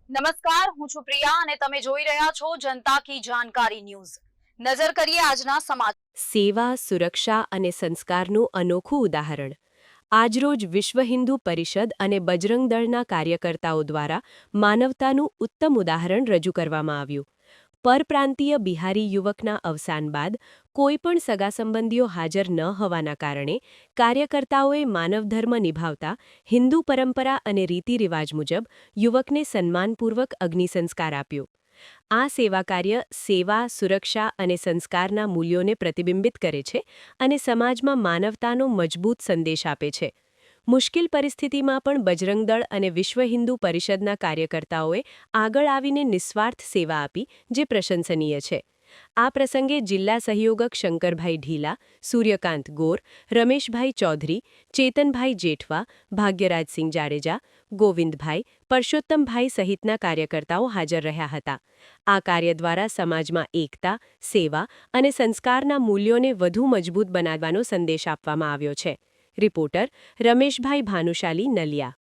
નમસ્કાર, હું છું પ્રિયા અને તમે જોઈ રહ્યા છો જનતા કી જાણકારી ન્યૂઝ। નજર કરીએ આજના સમાચાર। સેવા, સુરક્ષા અને સંસ્કારનું અનોખું ઉદાહરણ। આજરોજ વિશ્વ હિન્દુ પરિષદ અને બજરંગ દળના કાર્યકર્તાઓ દ્વારા માનવતાનું ઉત્તમ ઉદાહરણ રજૂ કરવામાં આવ્યું। પરપ્રાંતીય બિહારી યુવકના અવસાન બાદ કોઈપણ સગા સંબંધીઓ હાજર ન હોવાના કારણે કાર્યકર્તાઓએ માનવધર્મ નિભાવતા હિન્દુ પરંપરા અને રીતિરિવાજ મુજબ યુવકને સન્માનપૂર્વક અગ્નિસંસ્કાર આપ્યો। આ સેવા કાર્ય સેવા, સુરક્ષા અને સંસ્કારના મૂલ્યોને પ્રતિબિંબિત કરે છે અને સમાજમાં માનવતાનો મજબૂત સંદેશ આપે છે। મુશ્કેલ પરિસ્થિતિમાં પણ બજરંગ દળ અને વિશ્વ હિન્દુ પરિષદના કાર્યકર્તાઓએ આગળ આવીને નિસ્વાર્થ સેવા આપી, જે પ્રશંસનીય છે। આ પ્રસંગે જિલ્લા સહયોગક શંકરભાઈ ઢીલા, સૂર્યકાંત ગોર, રમેશભાઈ ચૌધરી, ચેતનભાઈ જેઠવા, ભાગ્યરાજસિંહ જાડેજા, ગોવિંદભાઈ, પરસોત્તમભાઈ સહિતના કાર્યકર્તાઓ હાજર રહ્યા હતા। આ કાર્ય દ્વારા સમાજમાં એકતા, સેવા અને સંસ્કારના મૂલ્યોને વધુ મજબૂત બનાવવાનો સંદેશ આપવામાં આવ્યો છે। રિપોર્ટર રમેશભાઈ ભાનુશાલી, નલિયા।